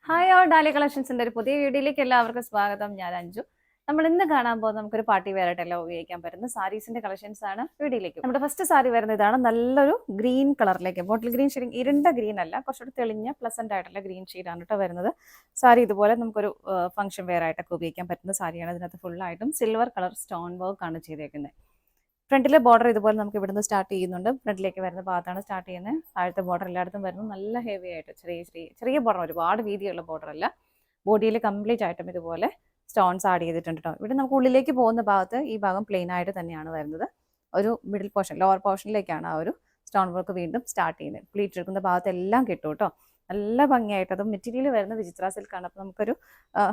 Hi all ഡാലി കളക്ഷൻസിന്റെ ഒരു പുതിയ വീഡിയോയിലേക്ക് എല്ലാവർക്കും സ്വാഗതം. ഞാൻ അഞ്ജു. നമ്മൾ ഇന്ന് കാണാൻ പോകുന്നത് നമുക്കൊരു പാർട്ടി വെയർ ആയിട്ടെല്ലാം ഉപയോഗിക്കാൻ പറ്റുന്ന സാരീസിന്റെ കളക്ഷൻസ് ആണ്. വീഡിയോയിലേക്ക് നമ്മുടെ ഫസ്റ്റ് സാരി വരുന്നത് ഇതാണ്. നല്ലൊരു ഗ്രീൻ കളറിലേക്ക്, ബോട്ടിൽ ഗ്രീൻ ഷെയ്ഡിങ്, ഇരുണ്ട ഗ്രീൻ അല്ല, കുറച്ചുകൂടി തെളിഞ്ഞ പ്ലസന്റ് ആയിട്ടുള്ള ഗ്രീൻ ഷെയ്ഡാണ് കേട്ടോ വരുന്നത്. സാരി ഇതുപോലെ നമുക്കൊരു ഫംഗ്ഷൻ വെയർ ആയിട്ടൊക്കെ ഉപയോഗിക്കാൻ പറ്റുന്ന സാരിയാണ്. ഇതിനകത്ത് ഫുള്ളായിട്ടും സിൽവർ കളർ സ്റ്റോൺ വർക്ക് ആണ് ചെയ്തേക്കുന്നത്. ഫ്രണ്ടിലെ ബോർഡർ ഇതുപോലെ നമുക്ക് ഇവിടുന്ന് സ്റ്റാർട്ട് ചെയ്യുന്നുണ്ട്. ഫ്രണ്ടിലേക്ക് വരുന്ന ഭാഗത്താണ് സ്റ്റാർട്ട് ചെയ്യുന്നത്. താഴത്തെ ബോർഡർ എല്ലായിടത്തും വരുന്നു. നല്ല ഹെവി ആയിട്ട് ചെറിയ ബോർഡർ, ഒരുപാട് വീതിയുള്ള ബോർഡർ അല്ല. ബോഡിയിൽ കംപ്ലീറ്റ് ആയിട്ടും ഇതുപോലെ സ്റ്റോൺസ് ആഡ് ചെയ്തിട്ടുണ്ട് കേട്ടോ. ഇവിടെ നമുക്ക് ഉള്ളിലേക്ക് പോകുന്ന ഭാഗത്ത് ഈ ഭാഗം പ്ലെയിൻ ആയിട്ട് തന്നെയാണ് വരുന്നത്. ഒരു മിഡിൽ പോർഷൻ, ലോവർ പോർഷനിലേക്കാണ് ആ ഒരു സ്റ്റോൺ വർക്ക് വീണ്ടും സ്റ്റാർട്ട് ചെയ്യുന്നത്. പ്ലീറ്റ് എടുക്കുന്ന ഭാഗത്തെല്ലാം കിട്ടും കേട്ടോ. നല്ല ഭംഗിയായിട്ട്, അതും മെറ്റീരിയൽ വരുന്ന വിചിത്ര സിൽക്കാണ്. അപ്പോൾ നമുക്കൊരു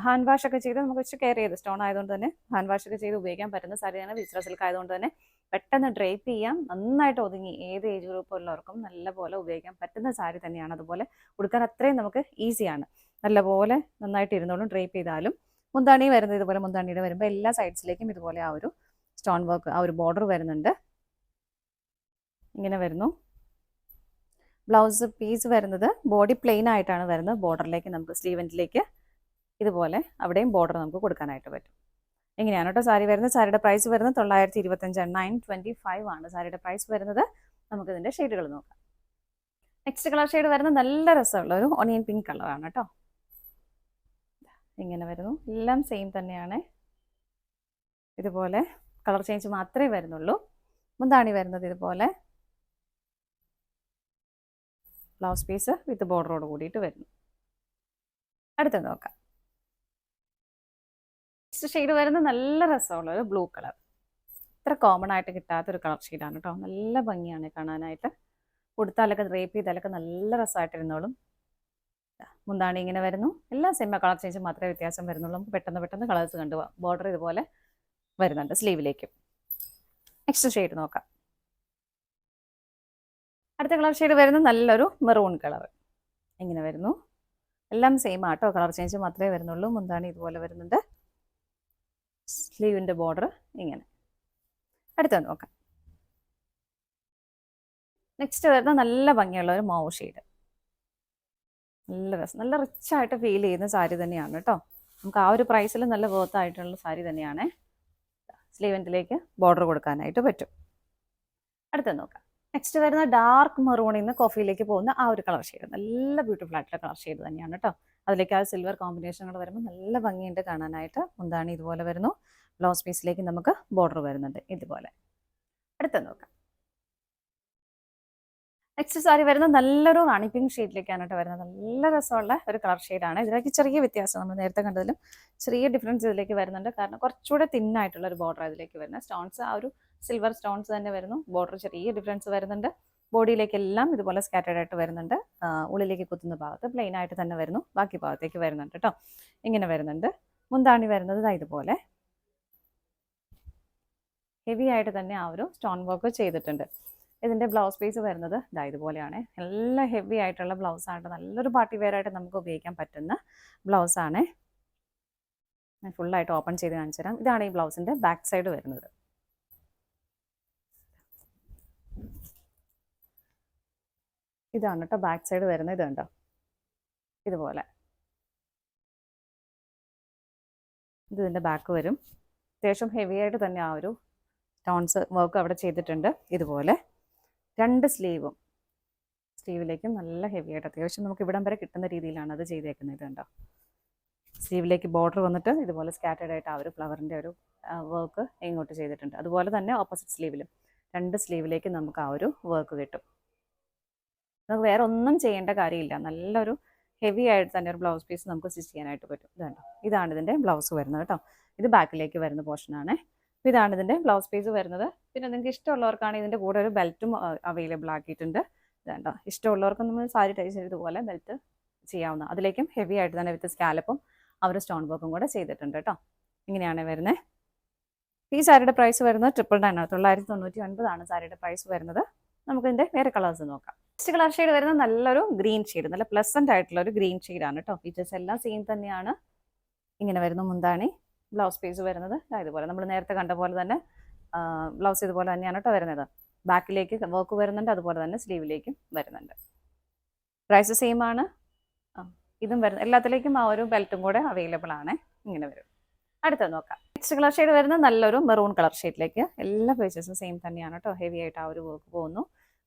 ഹാൻഡ് വാഷ് ഒക്കെ ചെയ്ത് നമുക്ക് വെച്ച് കെയർ ചെയ്ത്, സ്റ്റോൺ ആയതുകൊണ്ട് തന്നെ ഹാൻഡ് വാഷ് ഒക്കെ ചെയ്ത് ഉപയോഗിക്കാൻ പറ്റുന്ന സാരിയാണ്. വിചിത്ര സിൽക്ക് ആയതുകൊണ്ട് തന്നെ പെട്ടെന്ന് ഡ്രൈപ്പ് ചെയ്യാം, നന്നായിട്ട് ഒതുങ്ങി ഏത് ഏജ് ഗ്രൂപ്പ് ഉള്ളവർക്കും നല്ലപോലെ ഉപയോഗിക്കാൻ പറ്റുന്ന സാരി തന്നെയാണ്. അതുപോലെ ഉടുക്കാൻ അത്രയും നമുക്ക് ഈസിയാണ്. നല്ലപോലെ നന്നായിട്ട് ഇരുന്നോളും ഡ്രൈപ്പ് ചെയ്താലും. മുന്താണി വരുന്നത് ഇതുപോലെ, മുന്താണിയുടെ വരുമ്പോൾ എല്ലാ സൈഡ്സിലേക്കും ഇതുപോലെ ആ ഒരു സ്റ്റോൺ വർക്ക്, ആ ഒരു ബോർഡർ വരുന്നുണ്ട്. ഇങ്ങനെ വരുന്നു. ബ്ലൗസ് പീസ് വരുന്നത് ബോഡി പ്ലെയിൻ ആയിട്ടാണ് വരുന്നത്. ബോർഡറിലേക്ക് നമുക്ക് സ്ലീവെൻറ്റിലേക്ക് ഇതുപോലെ അവിടെയും ബോർഡർ നമുക്ക് കൊടുക്കാനായിട്ട് പറ്റും. ഇങ്ങനെയാണ് കേട്ടോ സാരി വരുന്നത്. സാരിയുടെ പ്രൈസ് വരുന്നത് 925, 925 ആണ് സാരിയുടെ പ്രൈസ് വരുന്നത്. നമുക്കിതിൻ്റെ ഷെയ്ഡുകൾ നോക്കാം. നെക്സ്റ്റ് കളർ ഷെയ്ഡ് വരുന്നത് നല്ല രസമുള്ള ഒരു ഓണിയൻ പിങ്ക് കളറാണ് കേട്ടോ. ഇങ്ങനെ വരുന്നു. എല്ലാം സെയിം തന്നെയാണ്. ഇതുപോലെ കളർ ചേഞ്ച് മാത്രമേ വരുന്നുള്ളൂ. മുന്താണി വരുന്നത് ഇതുപോലെ ബ്ലൗസ് പീസ് വിത്ത് ബോർഡറോട് കൂടിയിട്ട് വരുന്നു. അടുത്ത് നോക്കാം. നെക്സ്റ്റ് ഷെയ്ഡ് വരുന്നത് നല്ല രസമുള്ള ഒരു ബ്ലൂ കളർ. ഇത്ര കോമൺ ആയിട്ട് കിട്ടാത്തൊരു കളർ ഷെയ്ഡാണ് കേട്ടോ. നല്ല ഭംഗിയാണ് കാണാനായിട്ട്. ഉടുത്താലൊക്കെ ഡ്രേപ്പ് ചെയ്താലൊക്കെ നല്ല രസമായിട്ടിരുന്നോളും. മുന്താണി ഇങ്ങനെ വരുന്നു. എല്ലാം സെയിം, കളർ ചേഞ്ച് മാത്രമേ വ്യത്യാസം വരുന്നുള്ളൂ. നമുക്ക് പെട്ടെന്ന് കളേഴ്സ് കണ്ടുപോകാം. ബോർഡർ ഇതുപോലെ വരുന്നുണ്ട് സ്ലീവിലേക്കും. നെക്സ്റ്റ് ഷെയ്ഡ് നോക്കാം. അടുത്ത കളർ ഷെയ്ഡ് വരുന്നത് നല്ലൊരു മെറൂൺ കളർ. ഇങ്ങനെ വരുന്നു. എല്ലാം സെയിം ആട്ടോ, കളർ ചേഞ്ച് മാത്രമേ വരുന്നുള്ളൂ. മുന്താണി ഇതുപോലെ വരുന്നുണ്ട്. സ്ലീവിൻ്റെ ബോർഡർ ഇങ്ങനെ. അടുത്ത നോക്കാം. നെക്സ്റ്റ് വരുന്ന നല്ല ഭംഗിയുള്ള ഒരു മൗ ഷെയ്ഡ്. നല്ല രസം, നല്ല റിച്ച് ആയിട്ട് ഫീൽ ചെയ്യുന്ന സാരി തന്നെയാണ് കേട്ടോ. നമുക്ക് ആ ഒരു പ്രൈസിൽ നല്ല വർത്ത് ആയിട്ടുള്ള സാരി തന്നെയാണ്. സ്ലീവെൻറ്റിലേക്ക് ബോർഡർ കൊടുക്കാനായിട്ട് പറ്റും. അടുത്ത നോക്കാം. നെക്സ്റ്റ് വരുന്ന ഡാർക്ക് മെറൂണിൽ നിന്ന് കോഫിയിലേക്ക് പോകുന്ന ആ ഒരു കളർ ഷെയ്ഡ്. നല്ല ബ്യൂട്ടിഫുൾ ആയിട്ടുള്ള കളർ ഷെയ്ഡ് തന്നെയാണ് കേട്ടോ. അതിലേക്ക് ആ സിൽവർ കോമ്പിനേഷനുകൾ വരുമ്പോൾ നല്ല ഭംഗിയുണ്ട് കാണാനായിട്ട്. മുന്താണി ഇതുപോലെ വരുന്നു. ബ്ലൗസ് പീസിലേക്ക് നമുക്ക് ബോർഡർ വരുന്നുണ്ട് ഇതുപോലെ. അടുത്ത നോക്കാം. നെക്സ്റ്റ് സാരി വരുന്നത് നല്ലൊരു റാണി പിങ്ക് ഷെയ്ഡിലേക്കാണ് കേട്ടോ വരുന്നത്. നല്ല രസമുള്ള ഒരു കളർ ഷെയ്ഡാണ്. ഇതിലേക്ക് ചെറിയ വ്യത്യാസം, നമ്മൾ നേരത്തെ കണ്ടതിലും ചെറിയ ഡിഫറൻസ് ഇതിലേക്ക് വരുന്നുണ്ട്. കാരണം കുറച്ചുകൂടെ തിന്നായിട്ടുള്ള ഒരു ബോർഡർ ഇതിലേക്ക് വരുന്നത്. സ്റ്റോൺസ് ആ ഒരു സിൽവർ സ്റ്റോൺസ് തന്നെ വരുന്നു. ബോർഡർ ചെറിയ ഡിഫറൻസ് വരുന്നുണ്ട്. ബോഡിയിലേക്കെല്ലാം ഇതുപോലെ സ്കാറ്റേഡ് ആയിട്ട് വരുന്നുണ്ട്. ഉള്ളിലേക്ക് കുത്തുന്ന ഭാഗത്ത് പ്ലെയിൻ ആയിട്ട് തന്നെ വരുന്നു. ബാക്കി ഭാഗത്തേക്ക് വരുന്നുണ്ട് കേട്ടോ. ഇങ്ങനെ വരുന്നുണ്ട്. മുന്താണി വരുന്നത് ഇതുപോലെ ഹെവി ആയിട്ട് തന്നെ ആ ഒരു സ്റ്റോൺ വർക്ക് ചെയ്തിട്ടുണ്ട്. ഇതിൻ്റെ ബ്ലൗസ് പീസ് വരുന്നത് ഇതുപോലെയാണ്. നല്ല ഹെവി ആയിട്ടുള്ള ബ്ലൗസാണ്. നല്ലൊരു പാർട്ടി വെയർ ആയിട്ട് നമുക്ക് ഉപയോഗിക്കാൻ പറ്റുന്ന ബ്ലൗസാണ്. ഞാൻ ഫുള്ളായിട്ട് ഓപ്പൺ ചെയ്ത് കാണിച്ചു തരാം. ഇതാണ് ഈ ബ്ലൗസിൻ്റെ ബാക്ക് സൈഡ് വരുന്നത്. ഇതാണ് കേട്ടോ ബാക്ക് സൈഡ് വരുന്നത്. ഇത് കണ്ടോ, ഇതുപോലെ ഇതിൻ്റെ ബാക്ക് വരും. അത്യാവശ്യം ഹെവി ആയിട്ട് തന്നെ ആ ഒരു സ്റ്റോൺസ് വർക്ക് അവിടെ ചെയ്തിട്ടുണ്ട്. ഇതുപോലെ രണ്ട് സ്ലീവിലേക്കും നല്ല ഹെവി ആയിട്ട് അത്യാവശ്യം നമുക്ക് ഇവിടം വരെ കിട്ടുന്ന രീതിയിലാണ് അത് ചെയ്തേക്കുന്നത്. ഇത് കണ്ടോ, സ്ലീവിലേക്ക് ബോർഡർ വന്നിട്ട് ഇതുപോലെ സ്കാറ്റേഡ് ആയിട്ട് ആ ഒരു ഫ്ലവറിൻ്റെ ഒരു വർക്ക് ഇങ്ങോട്ട് ചെയ്തിട്ടുണ്ട്. അതുപോലെ തന്നെ ഓപ്പോസിറ്റ് സ്ലീവിലും രണ്ട് സ്ലീവിലേക്ക് നമുക്ക് ആ ഒരു വർക്ക് കിട്ടും. നമുക്ക് വേറെ ഒന്നും ചെയ്യേണ്ട കാര്യമില്ല. നല്ലൊരു ഹെവി ആയിട്ട് തന്നെ ഒരു ബ്ലൗസ് പീസ് നമുക്ക് സ്റ്റിച്ച് ചെയ്യാനായിട്ട് പറ്റും. ഇത് കണ്ടോ, ഇതാണ് ഇതിൻ്റെ ബ്ലൗസ് വരുന്നത് കേട്ടോ. ഇത് ബാക്കിലേക്ക് വരുന്ന പോർഷനാണ്. അപ്പോൾ ഇതാണ് ഇതിൻ്റെ ബ്ലൗസ് പീസ് വരുന്നത്. പിന്നെ നിങ്ങൾക്ക് ഇഷ്ടമുള്ളവർക്കാണെങ്കിൽ ഇതിൻ്റെ കൂടെ ഒരു ബെൽറ്റും അവൈലബിൾ ആക്കിയിട്ടുണ്ട്. ഇതുണ്ടോ, ഇഷ്ടമുള്ളവർക്ക് നമ്മൾ സാരി ടൈ ചെയ്തതുപോലെ ബെൽറ്റ് ചെയ്യാവുന്ന, അതിലേക്കും ഹെവി ആയിട്ട് തന്നെ വിത്ത് സ്കാലപ്പും അവർ സ്റ്റോൺ വർക്കും കൂടെ ചെയ്തിട്ടുണ്ട് കേട്ടോ. ഇങ്ങനെയാണ് വരുന്നത്. ഈ സാരിയുടെ പ്രൈസ് വരുന്നത് 999 ആണ്. 999 സാരിയുടെ പ്രൈസ് വരുന്നത്. നമുക്കിതിൻ്റെ വേറെ കളേഴ്സ് നോക്കാം. നെക്സ്റ്റ് കളർ ഷെയ്ഡ് വരുന്നത് നല്ലൊരു ഗ്രീൻ ഷെയ്ഡ്, നല്ല പ്ലസന്റ് ആയിട്ടുള്ള ഒരു ഗ്രീൻ ഷെയ്ഡാണ് കേട്ടോ. ഫീച്ചേഴ്സ് എല്ലാം സെയിം തന്നെയാണ്. ഇങ്ങനെ വരുന്നു. മുന്താണി ബ്ലൗസ് പീസ് വരുന്നത് ഇതുപോലെ, നമ്മൾ നേരത്തെ കണ്ട പോലെ തന്നെ ബ്ലൗസ് ഇതുപോലെ തന്നെയാണ് കേട്ടോ വരുന്നത്. ബാക്കിലേക്ക് വർക്ക് വരുന്നുണ്ട്. അതുപോലെ തന്നെ സ്ലീവിലേക്കും വരുന്നുണ്ട്. പ്രൈസ് സെയിം ആണ്. ഇതും വരുന്നത് എല്ലാത്തിലേക്കും ആ ഒരു ബെൽറ്റും കൂടെ അവൈലബിൾ ആണ്. ഇങ്ങനെ വരും. അടുത്തത് നോക്കാം. നെക്സ്റ്റ് കളർ ഷെയ്ഡ് വരുന്നത് നല്ലൊരു മെറൂൺ കളർ ഷെയ്ഡിലേക്ക്. എല്ലാ പേജസും സെയിം തന്നെയാണ് കേട്ടോ. ഹെവി ആയിട്ട് ആ ഒരു വർക്ക് പോകുന്നു.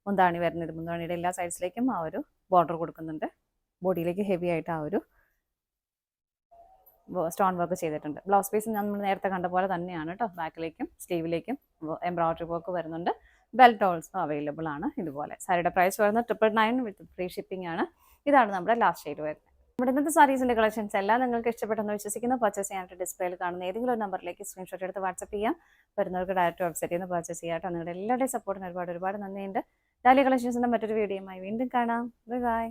മുന്താണി വരുന്നത്, മുന്താണിയുടെ എല്ലാ സൈഡ്സിലേക്കും ആ ഒരു ബോർഡർ കൊടുക്കുന്നുണ്ട്. ബോഡിയിലേക്ക് ഹെവി ആയിട്ട് ആ ഒരു സ്റ്റോൺ വർക്ക് ചെയ്തിട്ടുണ്ട്. ബ്ലൗസ് പീസ് നമ്മൾ നേരത്തെ കണ്ട പോലെ തന്നെയാണ് കേട്ടോ. ബാക്കിലേക്കും സ്ലീവിലേക്കും എംബ്രോയിഡറി വർക്ക് വരുന്നുണ്ട്. ബെൽറ്റ് ഓൾസോ അവൈലബിൾ ആണ്. ഇതുപോലെ സാരിയുടെ പ്രൈസ് വരുന്നത് 999 വിത്ത് ഫ്രീ ഷിപ്പിംഗ് ആണ്. ഇതാണ് നമ്മുടെ ലാസ്റ്റ് ഷെയ്ഡ് വരുന്നത്. നമ്മുടെ ഇന്നത്തെ സാരീസിന്റെ കളക്ഷൻസ് എല്ലാം നിങ്ങൾക്ക് ഇഷ്ടപ്പെട്ടെന്ന് വിശ്വസിക്കുന്നു. പർച്ചേസ് ചെയ്യാനായിട്ട് ഡിസ്പ്ലേയിൽ കാണുന്ന ഏതെങ്കിലും ഒരു നമ്പറിലേക്ക് സ്ക്രീൻഷോട്ട് എടുത്ത് വാട്സ്ആപ്പ് ചെയ്യാം. വരുന്നവർക്ക് ഡയറക്റ്റ് വെബ്സൈറ്റിൽ നിന്ന് പർച്ചേസ് ചെയ്യാം കേട്ടോ. നിങ്ങളുടെ എല്ലാവരുടെയും സപ്പോർട്ടിന് ഒരുപാട് നന്ദിയുണ്ട്. ഡാലിയ കളക്ഷൻസിന്റെ മറ്റൊരു വീഡിയോയുമായി വീണ്ടും കാണാം. Bye bye.